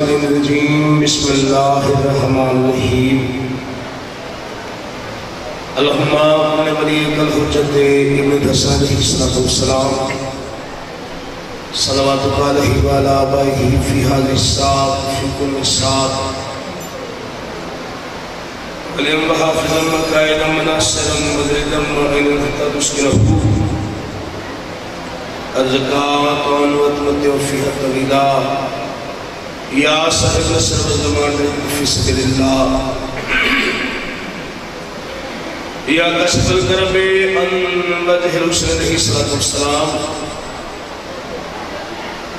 بسم اللہ الرحمن الرحیم اللہم اپنے ولیک الحجت ابن حسن علیہ السلام صلواتک علیہ وعلا آبائہ فی حاضر الساعت فی کل ساعت ولیم بحافظا مقائدا مناصرا مدردا معینا حتی تسکنہ الزکاة وعنوت متوفیہ طویلہ یا صاحب نصر والزمان فی سبیل اللہ یا کشف الکرب ان وجہ رسول علیہ السلام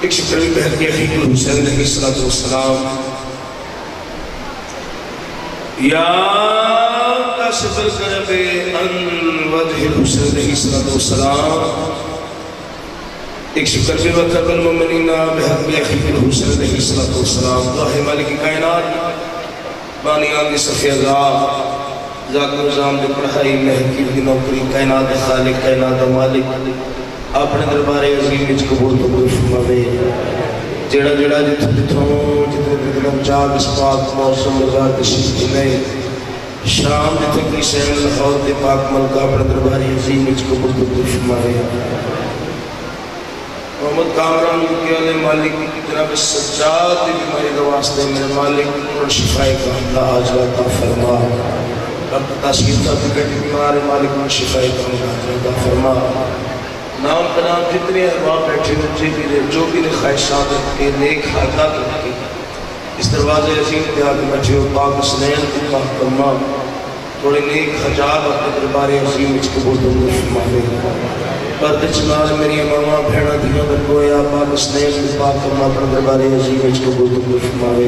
ایک شکر بہت کے حقیق حسین علیہ السلام یا کشف الکرب ان وجہ رسول علیہ السلام ایک شکر بھی وقت المومنین بحق اخیق الحسن علیہ السلام دعا مالک کائنات بانی آنگی صفی اللہ ذاکر رضام دے پڑھائی محقیب کی نوکری کائنات خالق کائنات مالک اپنے دربار عظیم اچھ قبول قبول فرماوے جیڑا جیڑا جتوں جتنے دلم چاک اس پاک موسم لگا تشریف جنہیں شام جتنے کی سین الحور دے پاک ملکہ اپنے دربار عظیم اچھ قبول قبول فرماوے محمد کامران کے علیہ مالک جناب سجاد دی بیماری دواستے میرے مالک اور شفائی کا اللہ آجلاتا فرما رب تاشکیل تا بکٹی بیمار مالک اور شفائی کا اللہ آجلاتا فرما نام کا نام جتنے احباب بیٹھے جو بھی خواہشات رکھے نیک حرکات رکھے اس دروازے عظیم دیا کے بیٹھے ہو پاک سنین کی پاک کما تھوڑے نیک حجاب اپنے دربار عظیم اچھ قبول دنگو فرماوے پردے چنال میری امامہ بھیڑا دیا در گویا پاک سنین کی پاک کما اپنے دربار عظیم اچھ قبول دنگو فرماوے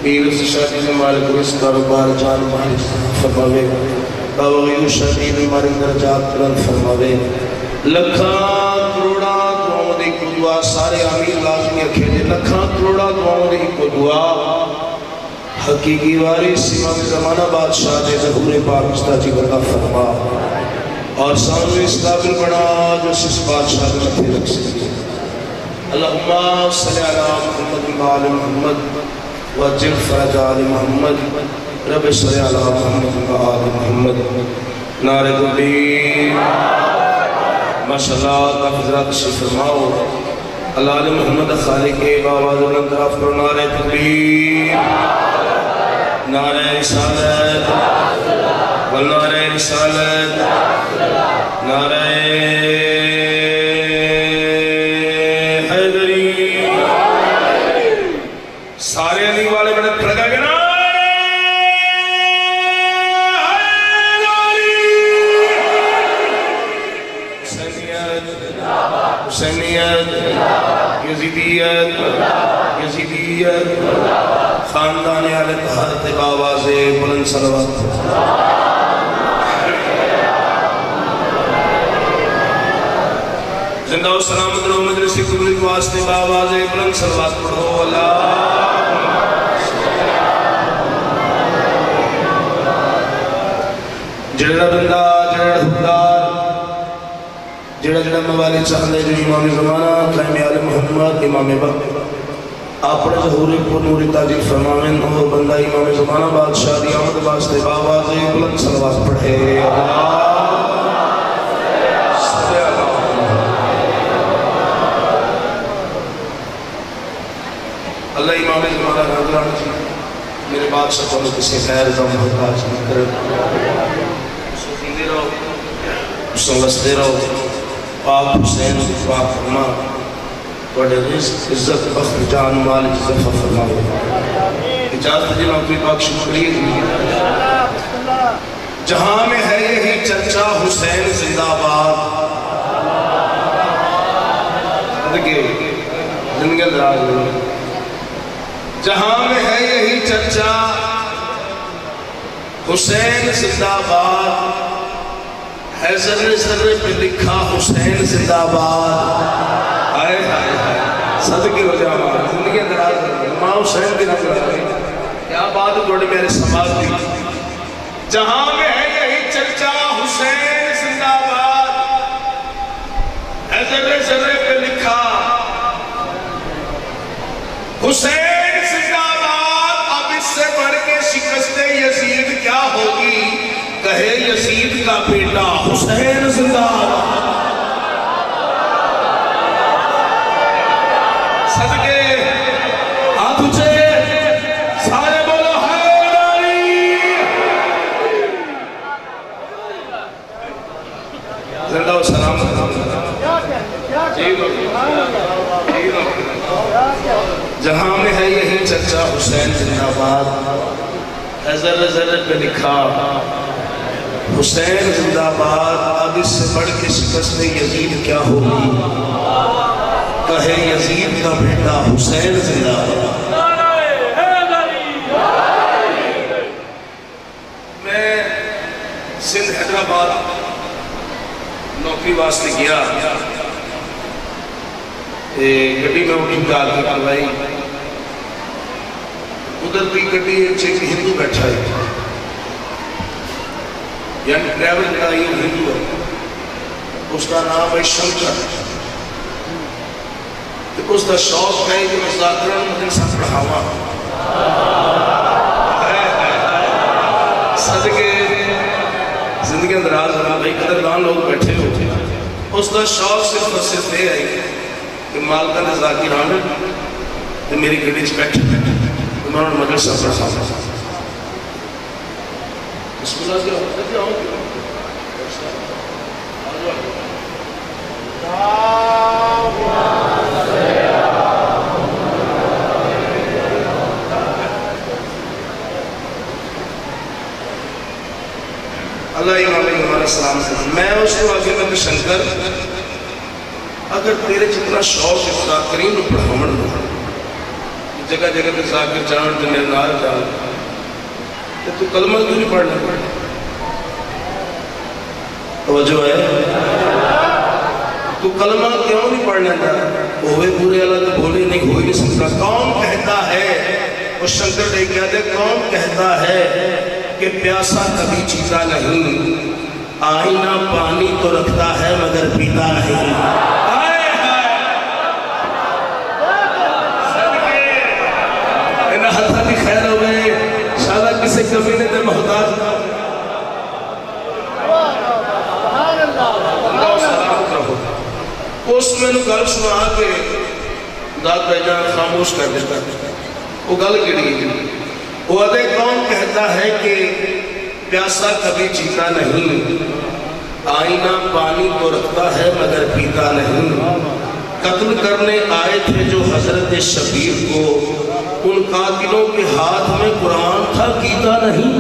پیر سے شادی میں مالک اس کاروبار جان مالک فرماوے باوغیو شادی میں مالک درجات بلند فرماوے لکھاں کروڑا دعاوں دی کو دعا سارے آمین لازمی اکھیلے لکھاں کروڑا دعاوں دی کو دعا حقیقی وارث امام زمانہ بادشاہ دے ظہور پاک استاجی برگا فرما اور سامنے اس قابل بنا جو اس بادشاہ دے متھے رکھ سکے اللہم صلی علی محمد وآل محمد وجل فرج آل محمد رب صلی علی محمد وآل محمد نعرہ تکبیر ماشاءاللہ حضرات سے فرماؤ اللہ علی محمد خالق بابا ذلن طرف کرو نعرہ تکبیر نعرہ رسالت والنعرہ رسالت نعرہ حیدری سارے علی والے بڑے پڑھا گئے نعرہ حیدری حسینیت حسینیت یزیدیت خاندان اہل طہارت باواز بلند صلوات زندہ و سلامت رو مدرسی قبول واسطے باواز بلند صلوات پڑھو اللہ جڑا بندہ جڑا حقدار جڑا موالی چاہنے جو امام زمانہ قائم آل محمد امام وقت اپنے ظہور پر نور تاجر فرمامن ہو بندہ امام زمانہ بادشاہ دی آمد واسطے باواز بلند صلوات پڑھے اللہ امام زمانہ نظران جی میرے بادشاہ کو کسی خیر زم محتاج نہ کرے سوزیدے رہو سنگستے رہو پاک حسین پاک فرما بڑے رزق عزت بخت جان مال عزت فرماؤ اجازت دینا کوئی پاک شکریہ جہاں میں ہے یہی چرچا حسین زندہ باد دیکھیں زندگی دراز میں جہاں میں ہے یہی چرچا حسین زندہ باد ہے ذرے ذرے پہ لکھا حسین زندہ باد آئے صدقی ہو جاؤ زندگی اندراز ماں حسین بھی نہ کرتے کیا بات توڑی میرے سماج دی جہاں میں ہے یہی چرچا حسین زندہ باد ہے ذرے ذرے پہ لکھا حسین زندہ یزید کا بیٹا حسین زندہ باد صدقے ہاتھ اونچے سارے بولو حیدری زندہ و سلام جہاں میں ہے یہی چچا حسین زندہ باد ذرہ ذرہ پہ لکھا حسین زندہ باد اب اس سے بڑھ کے شکست یزید کیا ہوگی کہے یزید کا بیٹا حسین زندہ باد میں سندھ حیدرآباد نوکری واسطے گیا گڈی میں اٹھی گال کے کروائی ادھر بھی گڈی ایک ہندو بیٹھا ہے یعنی ڈرائیور جڑا یہ ہندو ہے اس کا نام ہے شنکر اس کا شوق ہے کہ میں ذاکران مدرسہ پڑھاواں صدقے زندگی اندراز ہونا بھائی قدردان لوگ بیٹھے ہوتے اس کا شوق صرف اور صرف یہ ہے کہ مالکہ نے ذاکران تو میری گھڑی چ بیٹھے میں انہوں نے مدرسہ پڑھاواں اس کو لازم ہے آؤں گی اللہ علیہ ہمارا سلام سے میں اس کو آگے میں شنکر اگر تیرے جتنا شوق ہے ذاکرین کو پڑھاون جگہ جگہ تے ذاکر جان تے میرے نال جان تو کلمہ کیوں نہیں پڑھنا توجہ ہے تو کلمہ کیوں نہیں پڑھنا ہوئے پورے اللہ تو بولے نہیں ہوئی نہیں سکتا کون کہتا ہے وہ شنکر نے کہا دے کون کہتا ہے کہ پیاسا کبھی چیتا نہیں آئینہ پانی تو رکھتا ہے مگر پیتا نہیں ہتھا خیر ہوئے شاید کسی کمینے دے محتاج اس میں گل سنا کے داد بھائی خاموش کر دیتا وہ گل کیڑی وہ ادے کون کہتا ہے کہ پیاسا کبھی چیتا نہیں آئینہ پانی تو رکھتا ہے مگر پیتا نہیں قتل کرنے آئے تھے جو حضرت شبیر کو ان قاتلوں کے ہاتھ میں قرآن تھا کیتا نہیں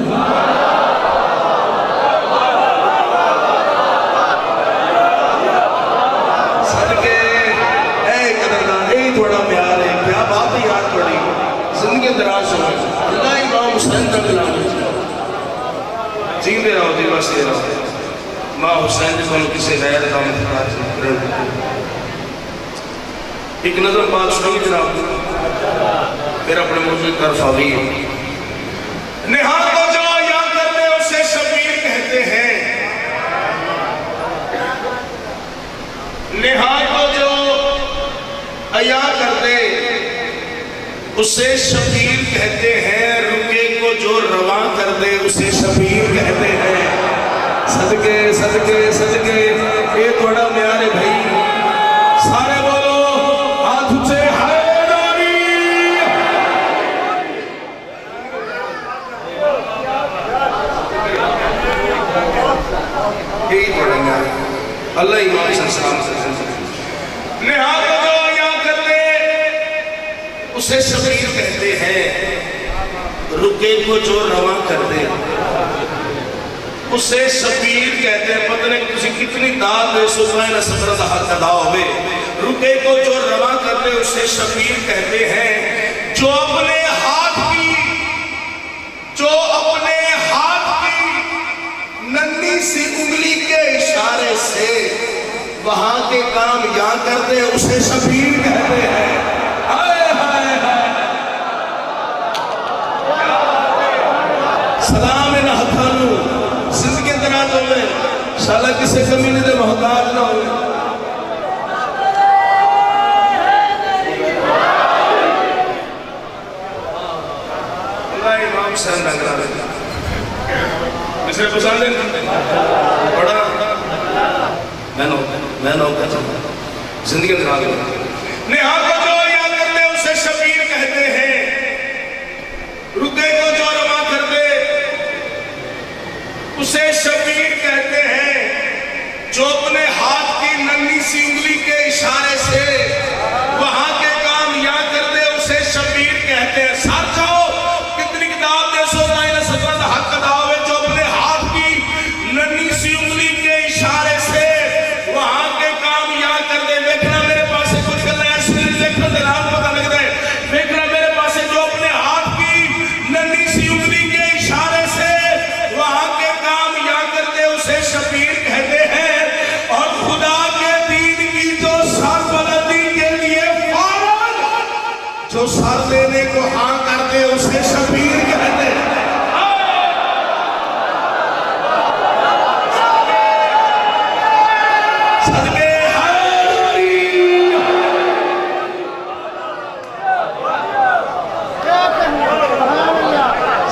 صدقے اے قدردان اے تھوڑا پیار ہے کیا بات ہے یاد پڑی زندگی دراز ہوئے اللہ امام حسین کا کلام جیندے رہو دیوہ سے رہو ماں حسین جس کو کسی غیر کا مختار ایک نظر بات سنو گی جناب پھر اپنے موضوع کی طرف آگئی نہاد کو جو یا کرتے اسے شبیر کہتے ہیں نہاد کو جو عیا کرتے اسے شبیر کہتے ہیں رکے کو جو رواں کر دے اسے شبیر کہتے ہیں صدقے صدقے صدقے یہ تھوڑا میارے بھائی سارے بولو ہاتھ اچھے یہی پڑھیں گا اللہ امام صلی اللہ علیہ وسلم نہاد کو جو عیا کرتے اسے شبیر کہتے ہیں رکے کو جو رواں کر دے اسے شبیر کہتے ہیں پتہ نہیں کسی کتنی داد دے سبحانہ صبر دا حق ادا ہوئے رکے کو جو رواں کر دے اسے شبیر کہتے ہیں جو اپنے ہاتھ کی ننھی سی انگلی کے اشارے سے وہاں کے کام یہاں کر دے اسے شبیر کہتے ہیں سلام نہ ہتھانو زندگی اندرات ہوئے شالا کسی کمینے دے محتاج نہ ہوئے اللہ امام صلی اللہ علیہ وسلم کسی پسند ہے بڑا میں نو کہتا ہوں زندگی میں آگے نہا کو جو یا کرتے اسے شبیر کہتے ہیں، رکے کو جو روا کرتے اسے شبیر کہتے ہیں، جو اپنے ہاتھ کی ننھی سی انگلی کے اشارے سے وہاں کے کام یا کرتے اسے شبیر کہتے ہیں۔ ساتھ جاؤ کتنی کتاب دے سو دائن سجرد حق دعوے جو اپنے ہاتھ کی ننھی سی انگلی کے اشارے سے وہاں کے کام یا کرتے۔ دیکھنا میرے پاس کچھ کرنا ہے ایسے نہیں دیکھنا دلال پتہ لگ دے، دیکھنا میرے پاس جو اپنے ہاتھ کی ننھی سی انگلی کے اشارے سے وہاں کے کام یا کرتے اسے شبیر کہتے ہیں، اور خدا کے دین کی جو سر بلندی کے لیے فارغ جو سر دینے کو ہاں کرتے اسے شبیر کہتے ہیں۔ صدقے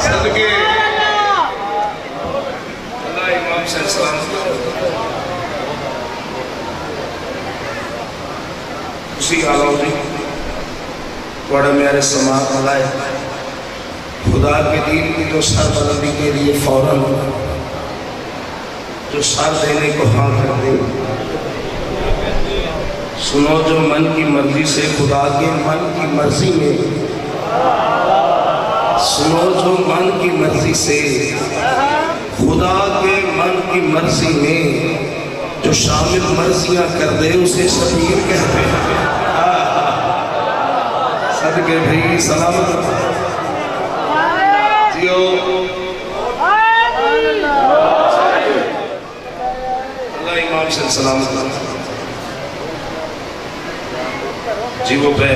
صدقے اللہ امام سے سلام اسی آلہ جی بڑا میرے سماعت ملائے خدا کے دین کی جو سر بلندی کے لیے فوراً جو سر دینے کو ہاں کر دے، سنو جو من کی مرضی سے خدا کے من کی مرضی میں، سنو جو من کی مرضی سے خدا کے من کی مرضی میں جو شامل مرضیاں کر دے اسے شبیر کہتے ہیں۔ صدقے بھئی سلامت جیو اللہ امام سے سلامت جی وہ پہ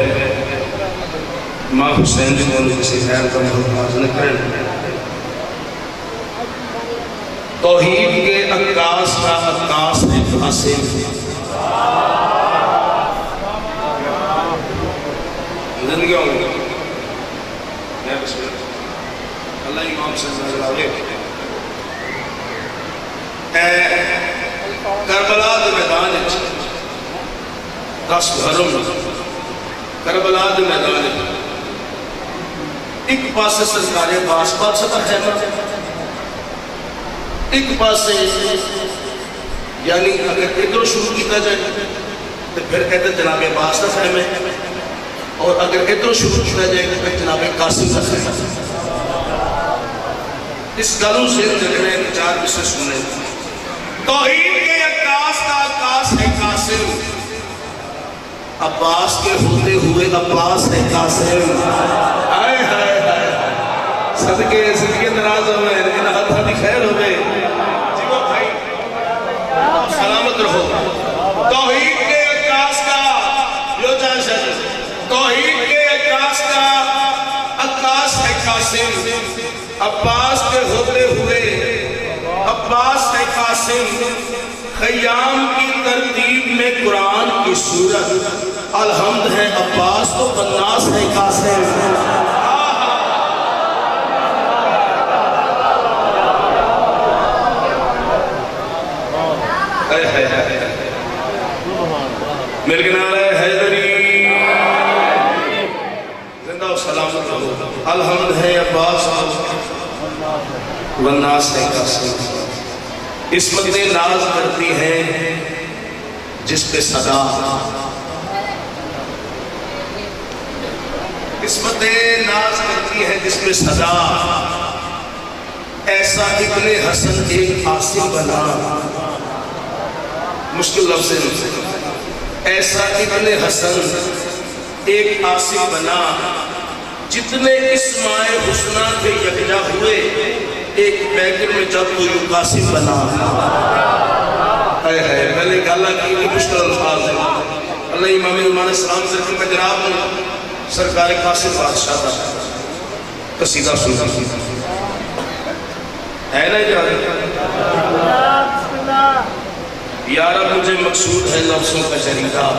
ماں حسین جی نے کسی خیر کا محمد نے کریں توحید کے عکاس کا عکاس ہے قاسم، زندگی ہوگی میں بس اللہ امام سے زلالے کربلا دے میدان دس بھرم کربلا دے میدان ایک پاسے سرکار باس بادشاہ کا خیمہ، ایک پاسے یعنی اگر ادھر شروع کیتا جائے تو پھر کہتے جناب عباس کا خیمہ ہے، اور اگر ادھر شروع کیتا جائے تو پھر جناب قاسم کا خیمہ ہے۔ اس گلوں سے جگنے چار بسے سننے توحید کے عکاس کا عکاس ہے قاسم، عباس کے ہوتے ہوئے عباس ہے قاسم۔ آئے ہائے ہائے صدقے زندگی نراز ہوئے ان ہاتھا بھی خیر ہوئے جی وہ بھائی سلامت رہو۔ توحید کے عکاس کا جو چاہے توحید کے عکاس کا عکاس ہے قاسم، عباس کے ہوتے ہوئے عباس ہے قاسم۔ خیام کی ترتیب میں قرآن کی صورت الحمد ہے عباس تو بناس ہے قاسم۔ میرے کنارے حیدری زندہ و سلامت رہو، الحمد ہے عباس والناس ہے قاسم۔ عصمت ناز کرتی ہے جس پہ صدا، عصمت ناز کرتی ہے جس پہ صدا، ایسا ابن حسن ایک عاصم بنا، مشکل لفظ ہے، ایسا ابن حسن ایک عاصم بنا، جتنے اسماء حسنہ تھے یکجا ہوئے، ایک بیکر میں جب کوئی قاسم بنا۔ میں نے کہا اللہ کی مشکل الفاظ ہے، اللہ امام ایمان اسلام سے کہ میں جناب سرکار قاسم بادشاہ تھا قصیدہ سنتا ہے نا یا رب مجھے مقصود ہے لفظوں کا شریکہ،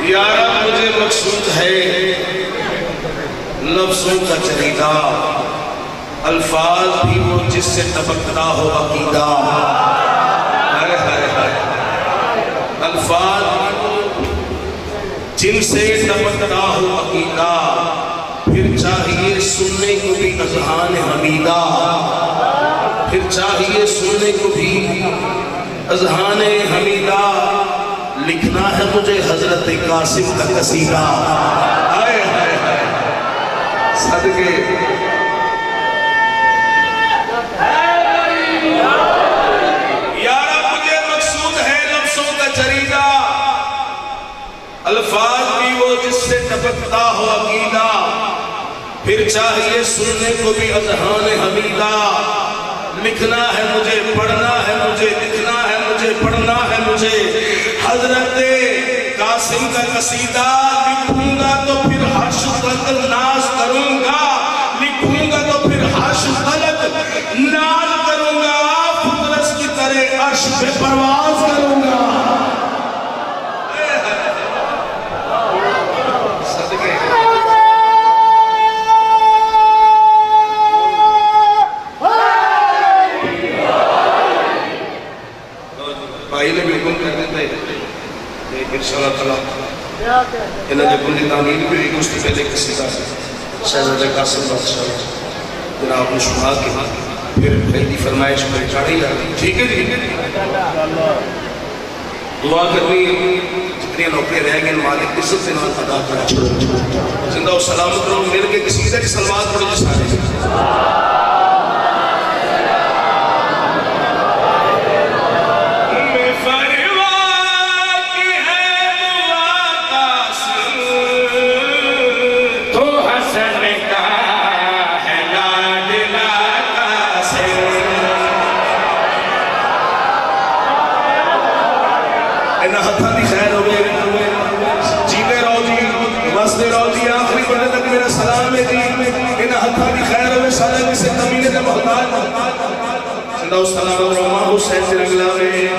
یا رب مجھے مقصود ہے لفظوں کا چریدا، الفاظ بھی وہ جس سے ٹپکتا ہو عقیدہ، ہائے ہائے ہائے، الفاظ بھی وہ جن سے ٹپکتا ہو عقیدہ، پھر چاہیے سننے کو بھی اذہان حمیدہ، پھر چاہیے سننے کو بھی اذہان حمیدہ، لکھنا ہے مجھے حضرت قاسم کا قصیدہ، ہائے ہائے ہائے صدقے یا رب مجھے مقصود ہے لفظوں کا چریدا، الفاظ بھی وہ جس سے ٹپکتا ہو عقیدہ، پھر چاہیے سننے کو بھی اذہان حمیدہ، لکھنا ہے مجھے پڑھنا ہے مجھے لکھنا ہے مجھے پڑھنا ہے مجھے حضرت قاسم کا قصیدہ، لکھوں گا تو پھر عرش تلک ناز کروں گا، لکھوں گا تو پھر عرش تلک ناز کروں گا، فطرس کی طرح عرش پہ پرواز کروں گا۔ بھائی نے بالکل کر دیتا ہے ارشاد تعالیٰ انہاں جب بندی تعمیر بھی ہوئی اس کی پہلے قصیدہ شہزادہ قاسم بادشاہ جناب نے شما کے پھر پہلی فرمائش پر چاڑھی جاتی، ٹھیک ہے جی دعا کرنی جتنی نوکری رہ گئے مالک عزت سے نام ادا کرا، زندہ و سلامت رہو، میرے کے قصیدہ کی سلوات پڑھو جس آنے السلام علیکم حسین ترنگلا میں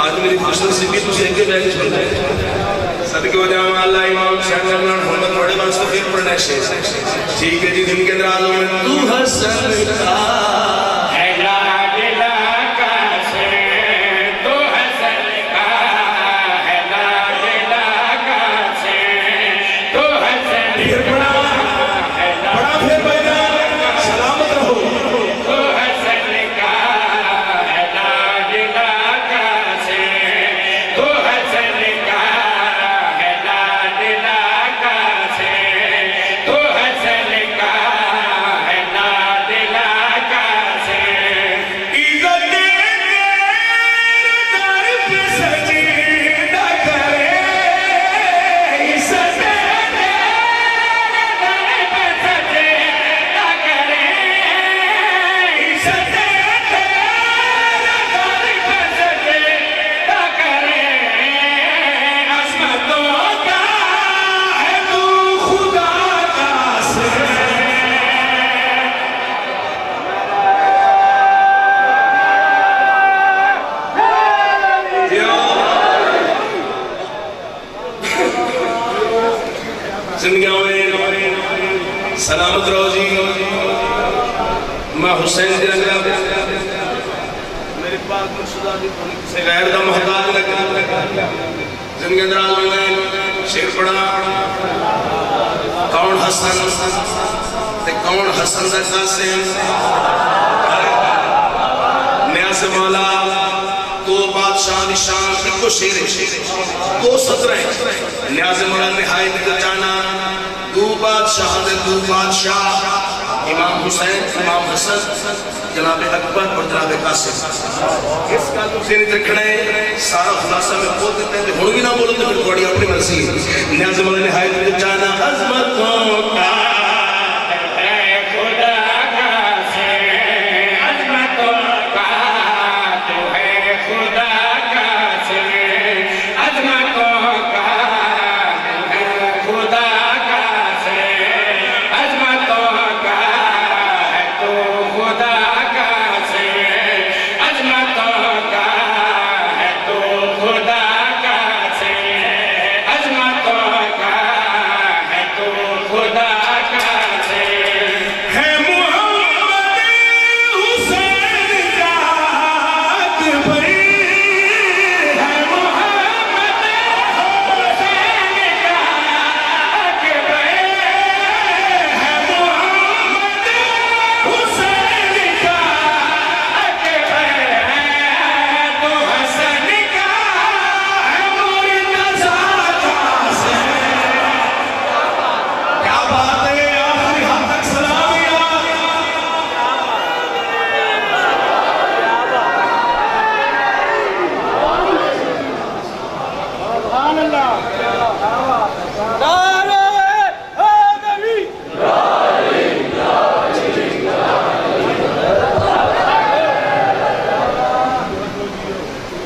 آج میری خوشن سے بھی تجھے کے بیٹھ چھوڑ جائے صدقے و جامع اللہ امام شاہ نرمان محمد بڑے بانس کو پھر پڑھنا ہے ٹھیک ہے جی دن کے درازوں میں تو حسن کا ہے لاڈلا قاسم تو حسن کا ہے لاڈلا قاسم تو حسن پھر پڑھا پھر بھائی سلامت رہو زندگیوں میں سلامت رہو جی میں حسین دی رنگ میرے پاک مرشدہ دی سے غیر دا محتاج لگا زندگی دراز میں شیر پڑھا کون حسن تے کون حسن دا قاسم نیاز مولا دو بادشاہ نشان ایک کو شیر دو سطر ہیں نیاز مولا نہایت جانا دو بادشاہ دے دو بادشاہ امام حسین امام حسن جناب اکبر اور جناب قاسم اس کا تو سینی ترکھنے سارا خلاصہ میں بول دیتے ہیں ہوں بھی نہ بولو تو پھر تھوڑی اپنی مرضی نیاز مولا نہایت جانا عظمتوں کا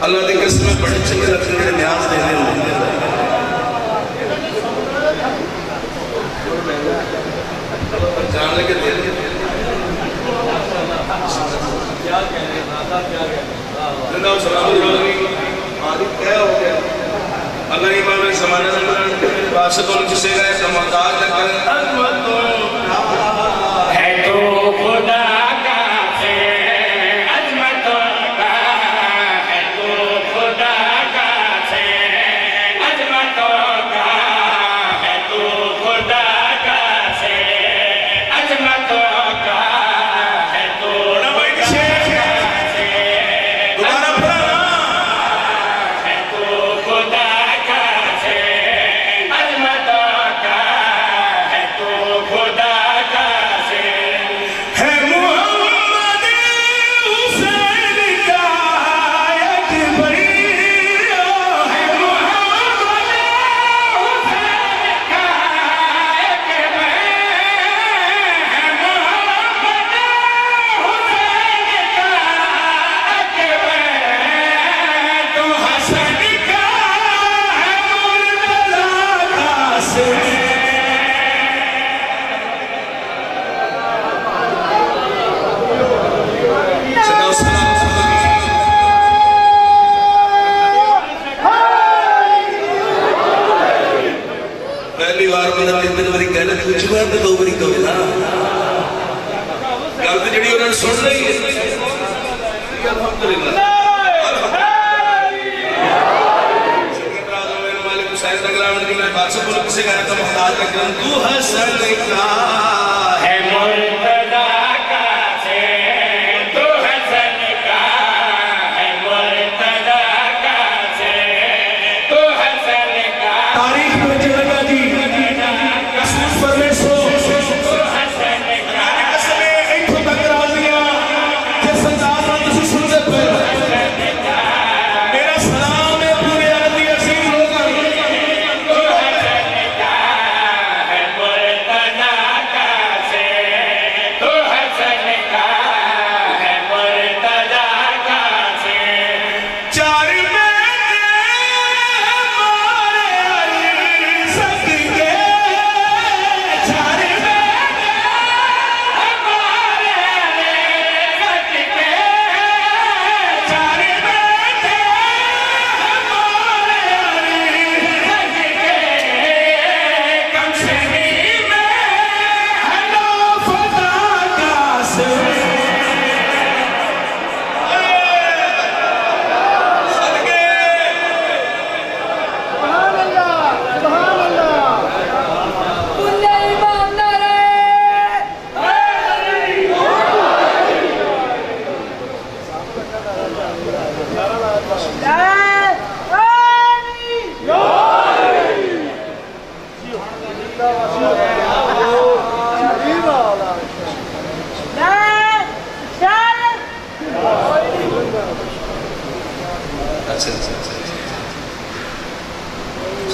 اللہ دی قسم میں بڑے چنگے لگتے ہیں نیاز دینے لگتے ہیں جان لے کے دے دیں زندہ و سلام علیہ مالک کیا ہو گیا اللہ امام زمانہ زمانہ باشد ان جسے گئے تو محتاج لگے عظمتوں ہے تو خدا دو بری کبھی نا گلت جڑی انہوں نے سن رہی ہے الحمدللہ مالک حسین رگلان کی میں بات سے بولو کسے کہنے کا محتاج رکھن تو حسن کا ہے مرتضی کا سے تو حسن کا ہے مرتضی کا سے تو حسن کا تاریخ میں جگہ دی کسوس پر میں سو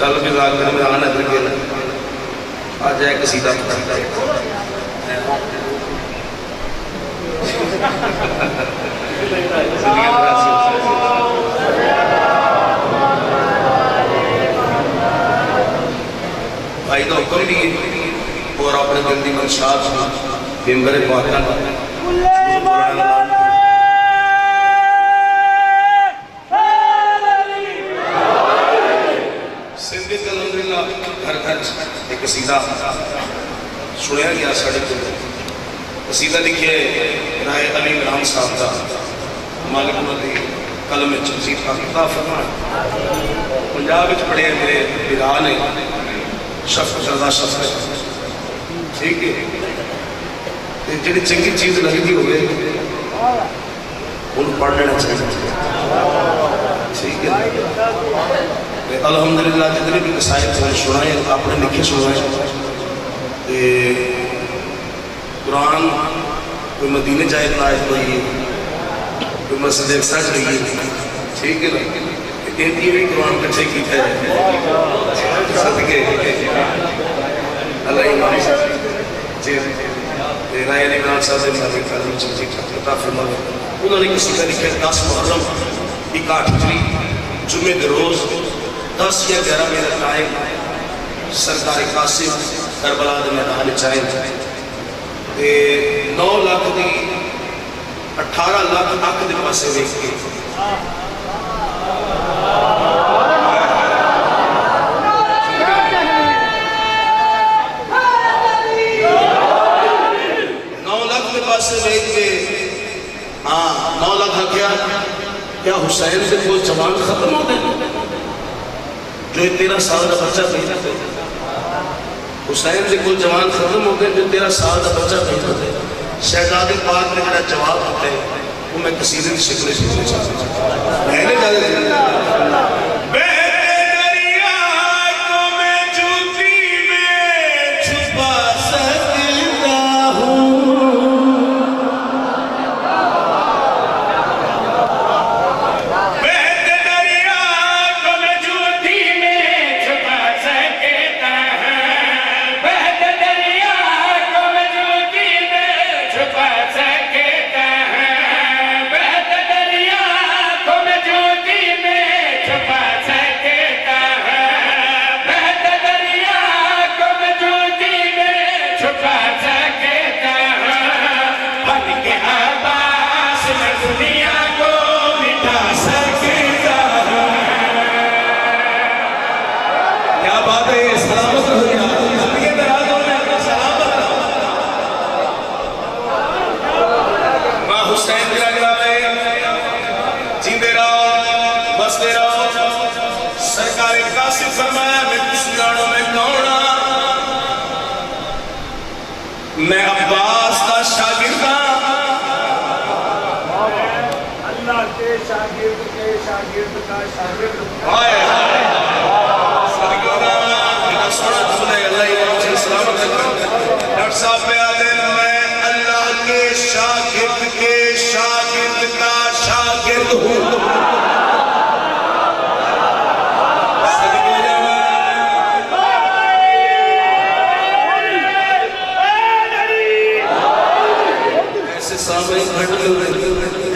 چل بھی لا کر میں آنا ادھر گیا آ جائے قصیدہ پڑھتا ہے بھائی تو حکم بھی اور اپنے دل دی منشات ممبر پاکاں گھر گھر ایک قصیدہ سنیا گیا ساڑھے کو قصیدہ لکھے رائے علی عمران صاحب کا مالک مدی قلم چمزید کا کتاب فرمایا پنجاب وچ پڑھے میرے بھرا نے شفق رضا شفق ٹھیک ہے جڑی چنگی چیز لگتی ہوئے ان پڑھ لینا چاہیے ٹھیک ہے الحمدللہ جتنے بھی قصائد سنائے اپنے لکھے سنائے قرآن کوئی مدینے جائے آیت ہوئی کوئی مسجد اقصی چاہیے ٹھیک ہے نا یہ بھی قرآن کچھے کی ہے صدقے اللہ امام رائے علی عمران صاحب نے مالک تعلیم چمزی کا فرمایا انہوں نے کسی کا لکھے 10 محرم 61 ہجری جمعے کے روز 10 یا 11 میرا ٹائم سرکار قاسم کربلا دے میدان چائیں 9 لاکھ دی 18 لاکھ اک دے پاسے ویکھ کے 9 لاکھ دے پاسے ویکھ کے ہاں 9 لاکھ کیا حسین سے کوئی جوان ختم ہو گئے جو 13 سال کا بچہ پیدا ہے حسین سے کوئی جوان ختم ہو گئے جو 13 سال کا بچہ پیدا ہے شہزادے پاک نے میرا جواب ہوتا ہے وہ میں قصیدے کی شکل سیکھنے چاہتا ہوں میں نے جانے میں عباس کا شاگرد اللہ کے شاگرد کا شاگرد آئے صدقہ میرا سونا سنے اللہ امام سے سلامت ڈاکٹر صاحب پہ آدھے میں اللہ کے شاگرد کا شاگرد ہوں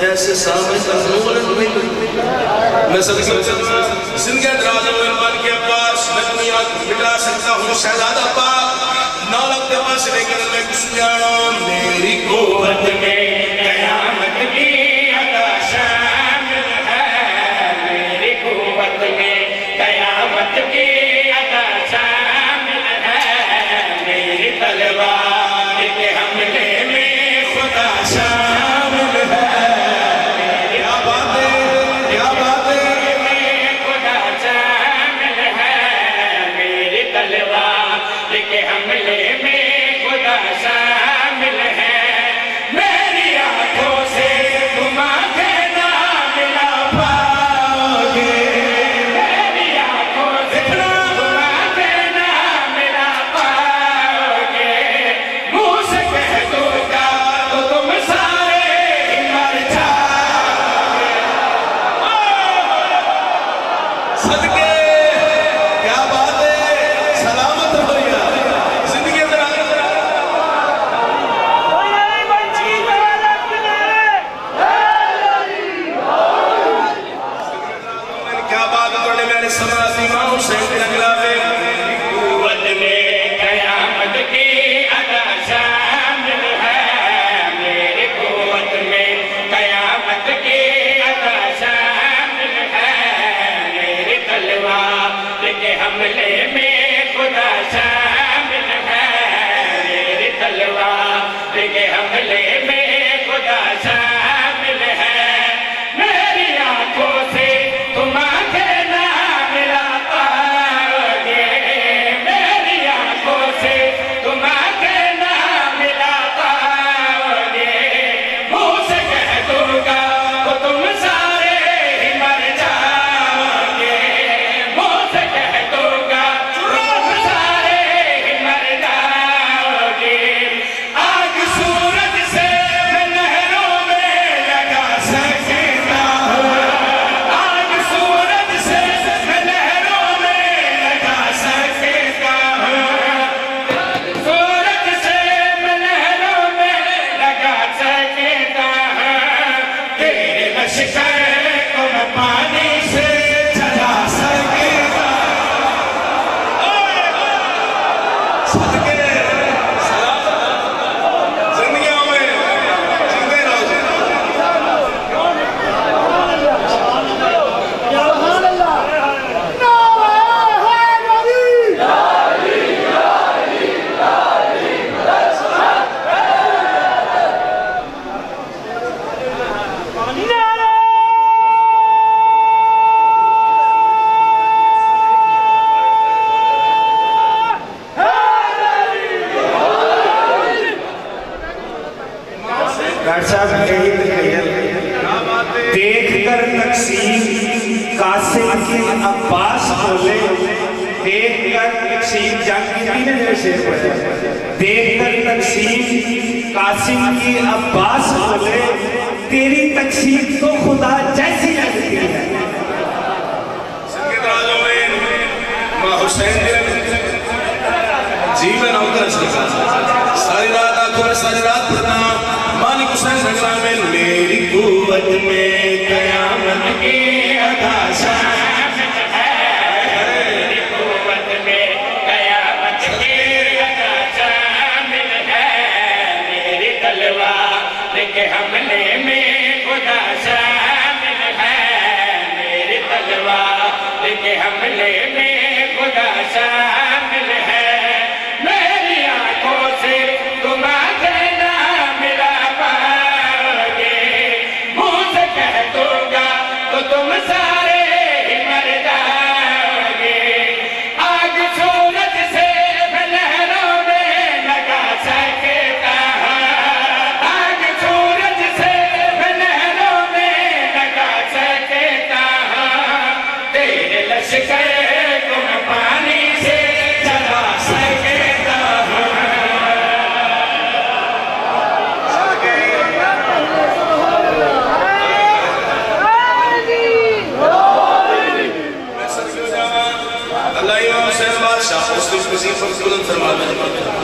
ایسے سامنے کرنے والے نہیں میں صدقہ زندگی دراز و ارمان کے عباس میں دنیا بٹا سکتا ہوں شہزادہ پاک نالک کے پاس لیکن میں کس جانا میری قوت میں قیامت کی عطا شامل ہے میری قوت میں قیامت کی عطا شامل ہے میری تلوار کے حملے میں خدا شامل ہے حملے میں خدا شامل ہے کے حملے میں خدا شامل ہے، میری تلوار کے حملے میں خدا شامل ہے، میری آنکھوں سے تم آنکھیں نہ ملا پاؤگے، میری آنکھوں سے تم آنکھیں نہ ملا پاؤگے، منہ سے کہہ دوں گا تو تم سارے ہی مر جاؤگے، منہ سے کہہ دوں گا تم سارے ہی مر جاؤگے، آگ سورج سے میں نہروں میں لگا سکتا ہوں، آگ سورج سے میں نہروں میں لگا سکتا ہوں، سورج سے میں نہروں میں لگا سکتا ہوں، تیرے لشکر کو میں پانی سے جلا سکتا صدقے زندگیوں میں جیتے رہو جی۔ ڈاکٹر صاحب دیکھ کر تقسیم قاسم کی عباس بولے، دیکھ کر تقسیم جنگ کی نے شعر پڑھا، دیکھ کر تقسیم قاسم کی عباس بولے، تیری تقسیم تو خدا جیسی لگتی ہے۔ سنگے درازوں میں ماں حسین جی میں نوکر ساری رات آنکھوں میں ساری رات پڑھنا مالک حسین سنگرام میں میری قوت میں قیامت کی ادا شامل ہے، میری قوت میں قیامت کی ادا شامل ہے، میری تلوار کے حملے میں خدا شامل ہے، میری تلوار کے حملے میں خدا شامل ہے، میری آنکھوں سے تم آنکھیں نہ ملا پاؤگے، منہ سے کہہ دوں گا تو تم سارے ہی مر جاؤگے، آگ سورج سے میں لہروں میں لگا سکتا ہوں، آگ سورج سے میں لہروں میں لگا سکتا ہوں، تیرے لشکر کو میں پانی سے جلا سکتا ہوں۔ اللہ امام حسین بادشاہ اس کے کسی پر بلند فرما دے،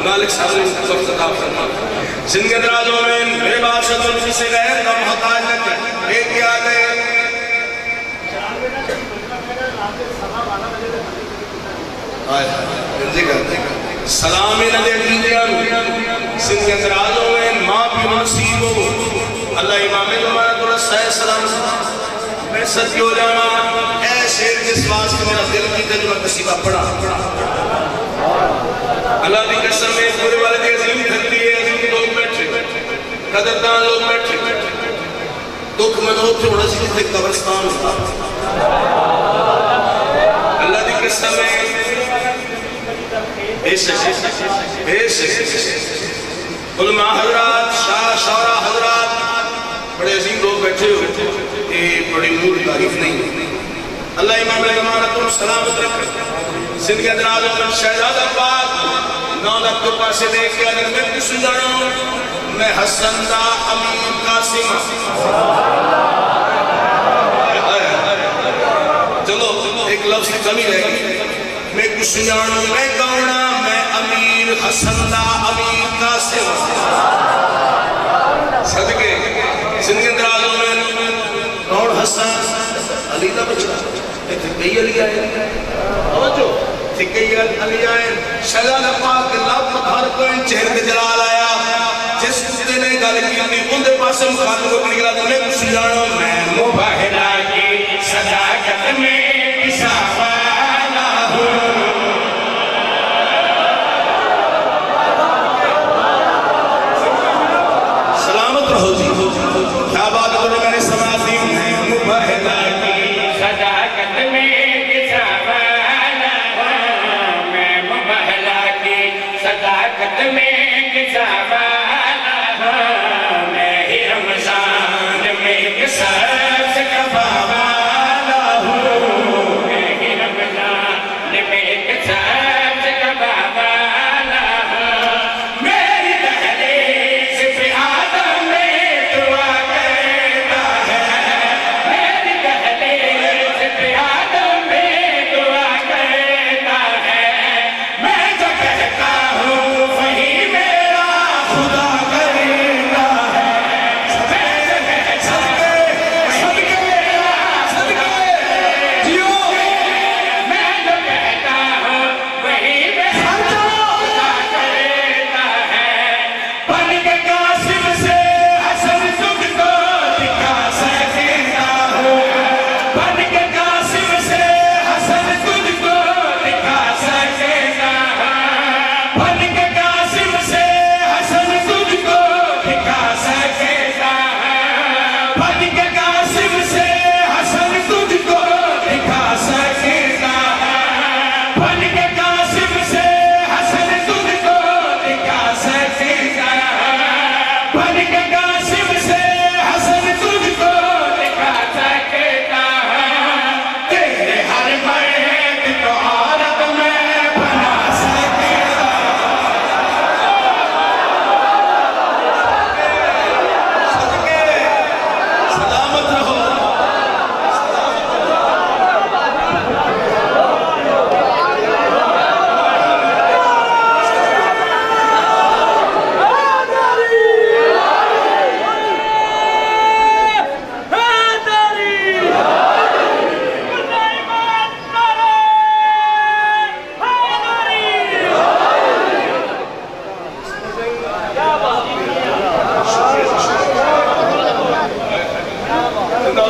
مالک صاحب نے وقت عطا فرما دے۔ زندگی درازوں میں میرے بادشاہ تو کسی غیر کا محتاج نہ کر، ایک کیا گئے سلامی نہ دے دیدیاں زندگی درازوں میں ماں بھی منصیب ہو اللہ امام زمانہ تو رسائے سلام میں صدقے ہو جانا اے شیر جس واسطے میرا دل کی تجربہ قصیبہ پڑھا اللہ کی قسم میں پورے والے دی عظیم دھرتی ہے، عظیم لوگ بیٹھے قدردان لوگ بیٹھے دکھ منوب تھوڑا سی تھے قبرستان اللہ کی قسم میں علماء حضرات شاہ شعراء حضرات بڑے عظیم لوگ بیٹھے ہوئے، یہ بڑی نور تعریف نہیں، اللہ امام زمانہ تم سلامت رکھے، زندگی درازوں میں شہزادہ پاک 9 لاکھ کے پاسے دیکھ کے اگر میں کچھ جانا ہوں میں حسن دا امین قاسم چلو ایک لفظ کی کمی رہے گی، میں کچھ جانوں میں گونا میں امیر حسن دا امین قاسم صدقے زندگی درازوں میں کون حسن علی دا بچہ کئی علی آئے توجہ کئی علی آئے شہزادہ پاک لب ہر کوئی چہرے تے جلال آیا جس کتے نے گل کی اپنی اندے پاسے مخاطب کو نکلا تو میں کچھ جانوں میں مباہرہ کی صداقت میں کسا والا ہوں بن کے قاسم سے حسن تجھ کو دکھا سکتا بن کے قاسم سے حسن تجھ کو دکھا سکتا تیرے ہر مرد کو عورت میں بنا سکتا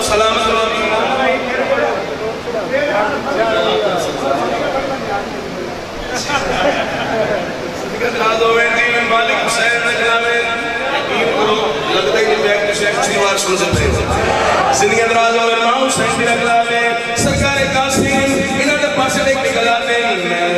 سلامت رہو سلامت مالک حسین لگتا ہے کہ بیک سے پچھلی بار سن سکتے ہیں زندگی اندراز ہوئے ماں حسین بھی رکھلا میں سرکار قاسم انہوں نے پاسے دیکھ نکلا میں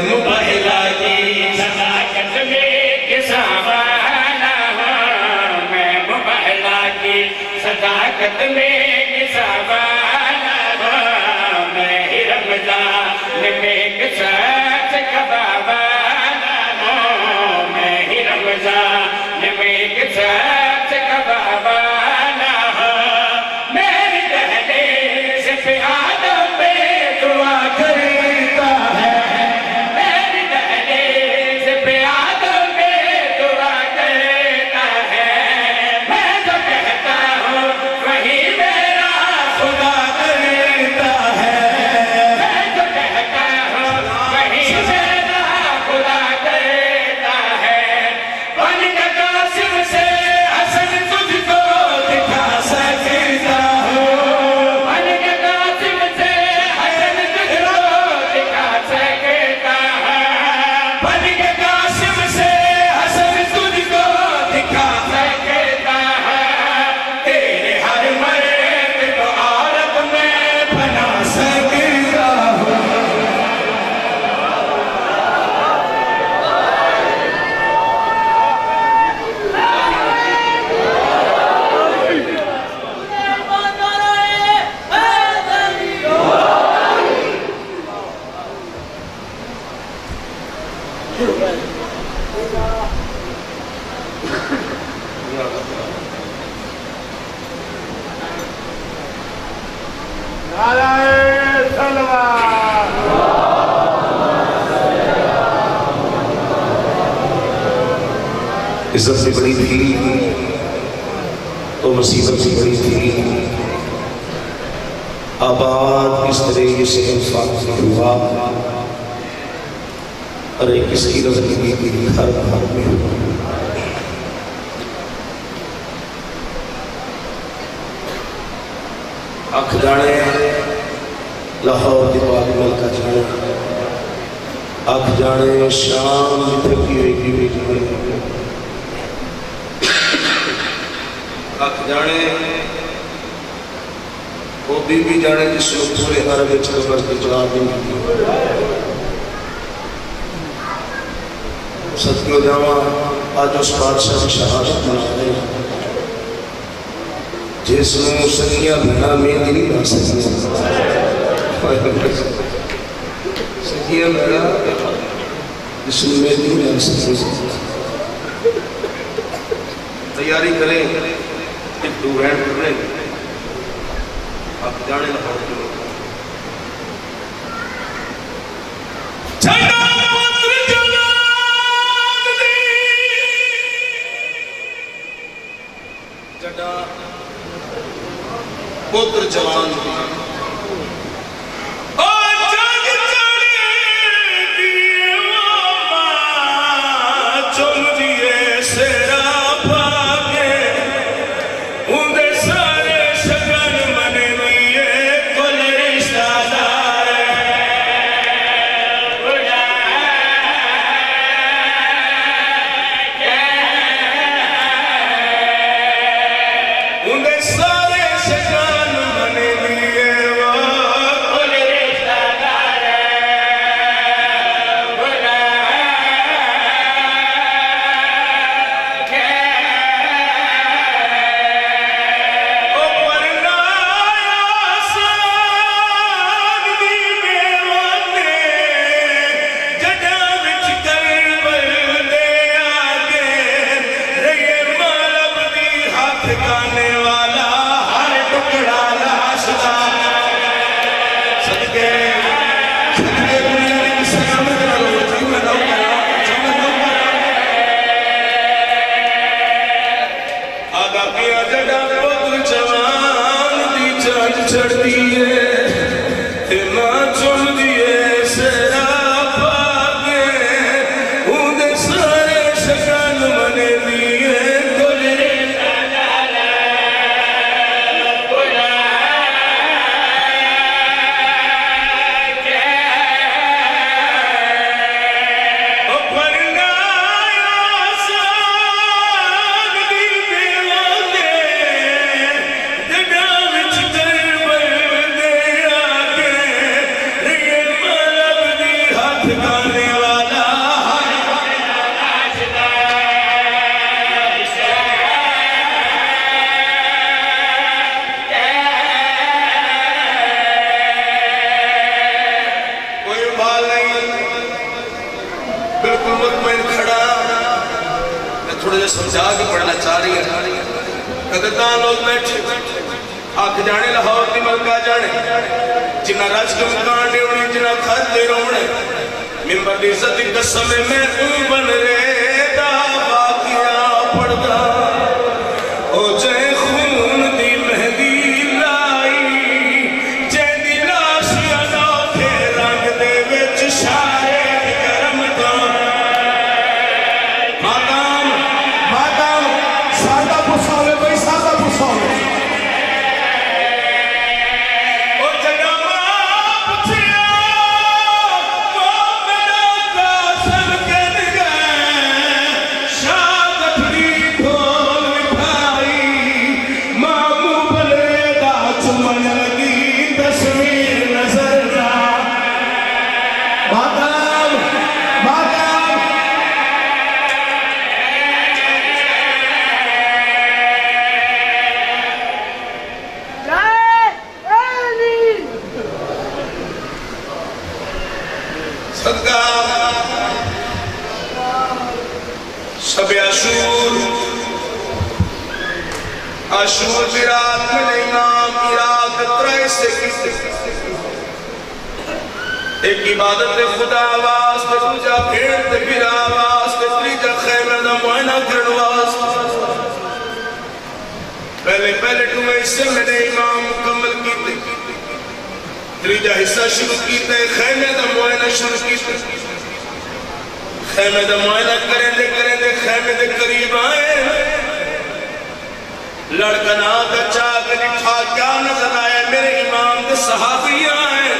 مبہلا کی صداقت میں کسا والا ہوں میں مبہلا کی صداقت میں کسا والا ہوں میں ہی رمضان میں کسا چکبا والا ہوں میں ہی رمضان میں کسا چکبا والا ہوں میری دہلیز پہ آدم پہ دعا کرتا ہے میری دہلیز پہ آدم پہ دعا کرتا ہے میں جو کہتا ہوں وہی میرا خدا کرتا ہے میں جو کہتا ہوں وہی میرا خدا کرتا ہے بن کے قاسم سے حسن تجھ کو دکھا سکتا ہوں بن کے قاسم سے حسن تجھ کو دکھا سکتا ہوں بن کے قاسم سے حسن تجھ کو دکھا سکتا ہوں تیرے ہر مرد کو عورت میں بنا سکتا ہوں عزت سے بڑی تھی تو مصیبت سے بڑی تھی آباد اس طرح سے انفاق ہوا اور ایک اس کی نظر کی ہر گھر میں آنکھ جانے لاہور کے بعد ملکہ جانے آنکھ جانے شام تھکی ہوئی کی ہوئی آنکھ جانے وہ بھی جانے جس کو پورے عرب چلبر کے جواب دیں صدقے جاواں آج اس بادشاہ کی شہادت منا دیں جس میں سنیاں بنا میں نہیں بنا سکتے سنیاں بنا جس میں نہیں بنا سکتے تیاری کریں ایک دو رینڈ کر رہے ہیں آپ جانے لگا ہوتے لوگ چھڑا پتر جلال دی چھڑا پتر جلال دی سارے شکان منے لیے بالکل مطمئن کھڑا میں تھوڑے جے سمجھا کے پڑھنا چاہ رہی ہے قدردان لوگ بیٹھے آکھ جانے لاہور دی ملکہ جانے جنہ راج کے مکان ڈیوڑی جنہ کھت دے روڑے ممبر دی عزت دی قسم میں بن رے دا باقیاں پڑھدا او جے خون دی مہدی لائی جے دی لاش انوکھے رنگ دے وچ شاید کرم دا مادام سادہ پساوے بھئی سادہ پساوے شب عاشور کی رات میں امام کی رات ترائے سے ایک عبادت خدا آواز تے دوجا بھیڑ تے پھر آواز تے تریجا خیمہ دا معائنہ کرن آواز پہلے تمہیں حصے میں نے امام مکمل کیتے تریجا حصہ شروع کیتے خیمہ دا معائنہ شروع کیتے خیمہ دا معائنہ کریں دے خیمہ دے قریب آئے لڑکنا دا چاک لکھا کیا نظر آئے میرے امام دے صحابی آئے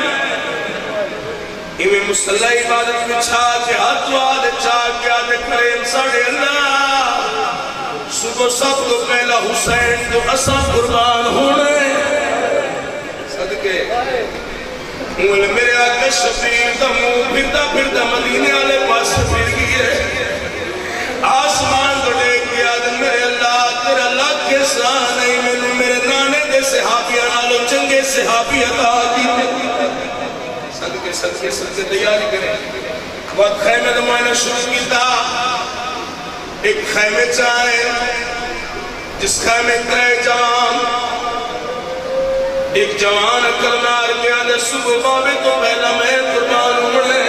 ایویں مسلح عبادت میں چھا کے ہاتھوا دے چاک کیا دے کریم ساڑے اللہ صبح سب کو پہلا حسین تو اسا قربان ہونے صدقے مول میرے آقا شفیع دا منہ پھردا مدینے والے پاس پھر گئے آسمان تو دیکھ گیا میرے اللہ تیرا اللہ کے ساتھ نہیں میں میرے نانے دے صحابیاں نالو چنگے صحابی عطا کی صدقے تیاری کریں وقت خیمہ دمائنہ شروع کیتا ایک خیمہ چاہے جس خیمہ ترے جوان ایک جوان اکل مار گیا دے صبح بابے تو پہلا میں قربان ہونے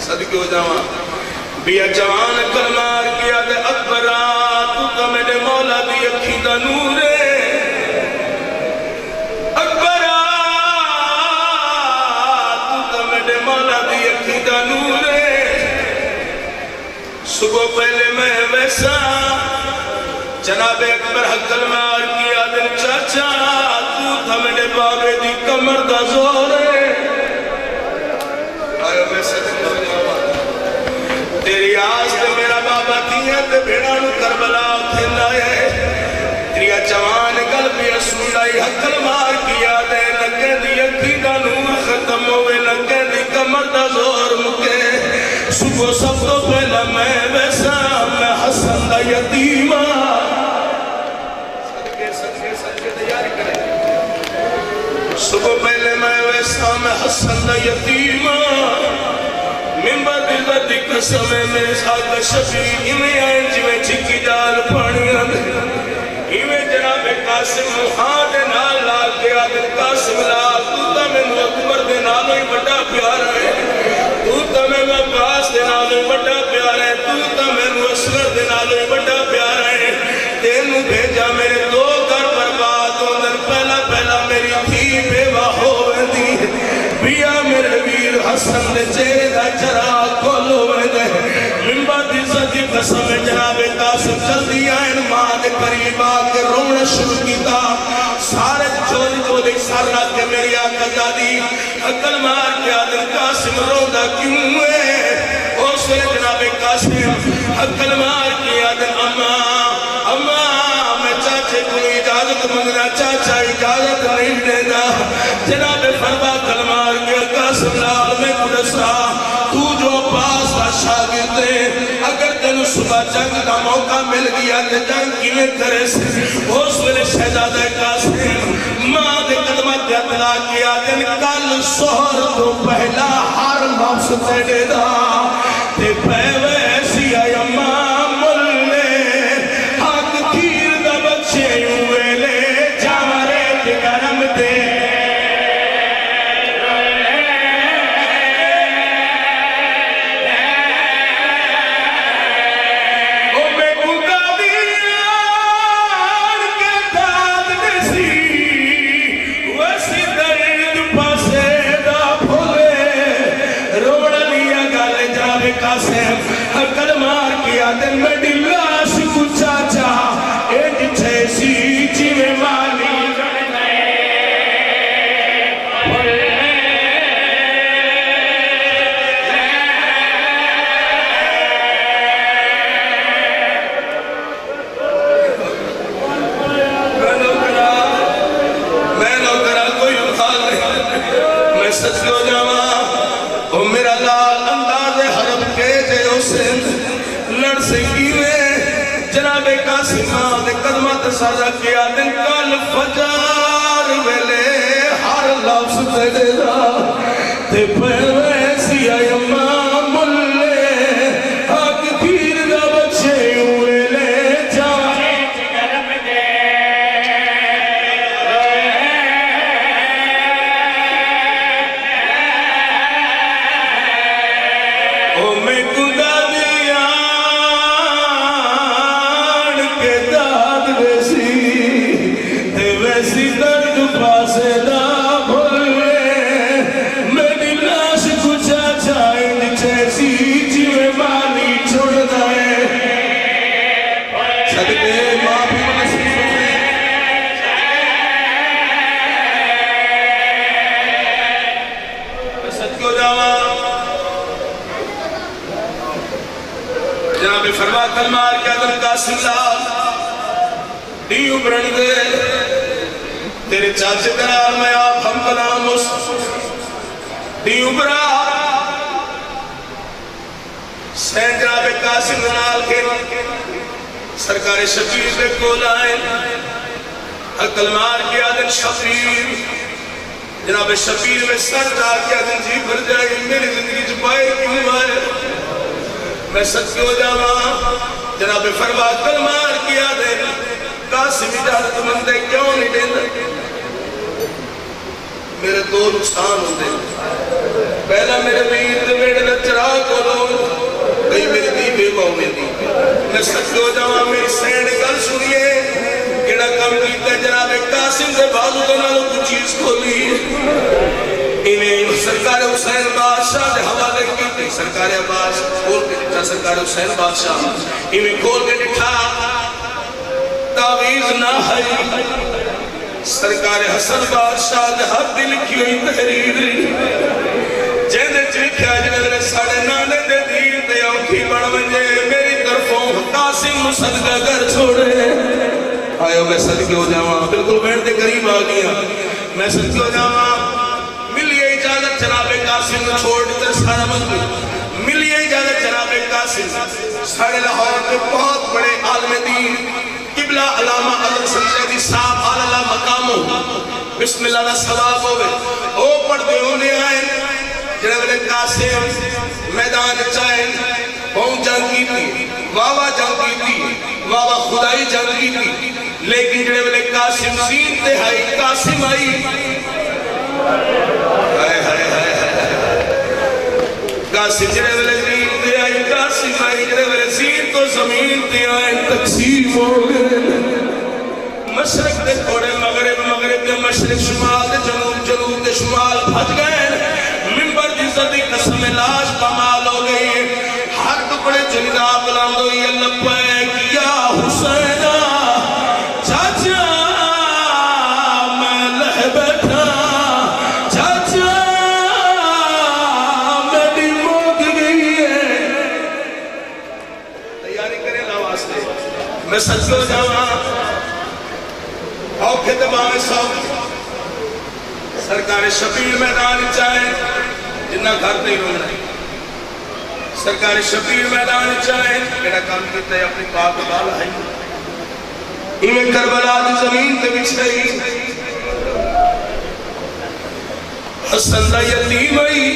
صدقے ہو جوان بیا جوان اکل مار گیا دے اکبرات تو تا میرے مولا دی اکھی دا نورے اکبرات تو تا میرے مولا دی اکھی دا نورے صبح پہلے میں ویسا جناب اکبر حقل مار کیا دل چاچا تو تھا میرے بابے دی کمر دا زور ہے آئے ویسے تیری آس تے میرا بابا تیاں تے بھیڑانو کربلا اتھے لائے تیریا جوان قلبی اسولائی حقل مار کیا دے لگے دی اکھی دا نور ختم ہوئے لگے دی کمر دا زور مکے صبح سب تو پہلا میں ویسا میں حسن دا یتیمہ صدقے تیاری کریں صبح پہلے میں ویسا میں حسن دا یتیمہ ممبر دل دی قسم میرے ساتھ شفیع ہمیں آئیں جویں چکی جال پانیاں ہمیں جناب قاسم محاد نال لال گیا دل قاسم لال تو تا میں اکبر دے نالوں ہی بڑا پیار ہے تو تا میں عباس دے نالوں ہی بڑا پیار ہے تو تا میں اصغر دے نالوں ہی بڑا پیار ہے تینوں بھیجا میرے دو گھر برباد ہوندر پہلا میری تھی بیوہ ہوئے دی بیا میرے ویر حسن دے چہرے دا چراغ کھولو دے ممبر دی صدی قسم جناب قاسم جلدی آئین ماں دے قریب آکے رونا شروع کیتا سارے چولی سار رات کے میری آقا جادی عقل مار کے آدم قاسم روندہ کیوں ہے اس وقت جناب قاسم عقل مار کے آدم اماں میں چاچے کو اجازت منگنا چاچا اجازت نہیں دینا جناب فرما کلمار کے قاسم لال میں قدسا تو جو پاس کا شاگرد ہے اگر تینو صبح جنگ کا موقع مل گیا تو جنگ کی میں کرے سے اس ویلے شہزادہ قاسم ماں دے قدمت اطلاع کیا دن کل سہر تو پہلا ہر نفس تے دے دا ویسی اما ملے حق کھیر دا بچے ویلے جاورے گرم دے سارا کیا دن کل فجار ویلے ہر لفظ تیرے دا تے ویسی اما ملے حق کھیر دا بچے ویلے جانے گرم دے او میں گندا فرما کلمار کیا دن قاسم لال دیو برن دے تیرے چاچے درار میں آپ ہم کلام اس دیو برا سین جناب قاسم لال کے سرکار شبیر دے کول آئے کلمار کیا دن شبیر جناب شبیر میں سر جا کیا دن جی بھر جائے میری زندگی چھپائے کیوں آئے میں سچ کیوں جاواں جناب فرما کلمار کیا دے قاسم اجازت مندے کیوں نہیں دینا میرے دو نقصان ہوتے پہلا میرے ویر دے میرے نچرا کو لو کئی میری دی بے باؤ میں دی میں سچ کیوں جاواں میری سینڈ گل سنیے کیڑا کم کیتا جناب قاسم دے بازو کا نالو کچھ چیز کھولی انہیں سرکار حسین بادشاہ دے حوالے کی سرکار عباس کھول کے ڈٹھا سرکار حسین بادشاہ انہیں کھول کے ڈٹھا تعویز نہ ہے سرکار حسن بادشاہ دے حق دل کی ہوئی تحریر جیندے چلکھا جنہے ساڑے نانے دے دیر دے آنکھی بڑھ منجے میری طرفوں قاسم صدقہ کر چھوڑے آئیو میں صدقے ہو جاواں بالکل بیٹھ دے قریب آگیا میں صدقے ہو جاواں ملیے اجازت جناب قاسم نے چھوڑ دیتے سارا مجموع ملیے اجازت جناب قاسم سارے لاہور کے بہت بڑے عالم دین قبلہ علامہ عدل سنجیدی صاحب آلہ مقاموں بسم اللہ دا ثواب ہوئے او پڑھ دے ہونے آئے جناب قاسم میدان چائن بہت جنگ کی تھی واوا جنگ کی تھی واوا خدائی جنگ کی تھی لیکن جناب قاسم زین تہائی قاسم آئی قاسم جنہے والے زین دے آئی قاسم آئی جنہے والے زین تو زمین دے آئے تقسیم ہو گئے مشرق دے کھوڑے مغرب مغرب دے مشرق شمال دے جنوب جنوب دے شمال بھج گئے ممبر دی زدی قسم لاش پامال ہو گئی ہر ٹکڑے جنگا بلند ہوئی اللہ پہ کیا حسینہ چاچا میں لہ بیٹھا میں سچ کو جاواں اوکھے دباوے سب سرکار شبیر میدان چاہے جنہ گھر نہیں رونا سرکار شبیر میدان چاہے میرا کام کیتا ہے اپنی پاک بال ہے ایمیں کربلا دی زمین تے بچھائی حسن دا یتیم آئی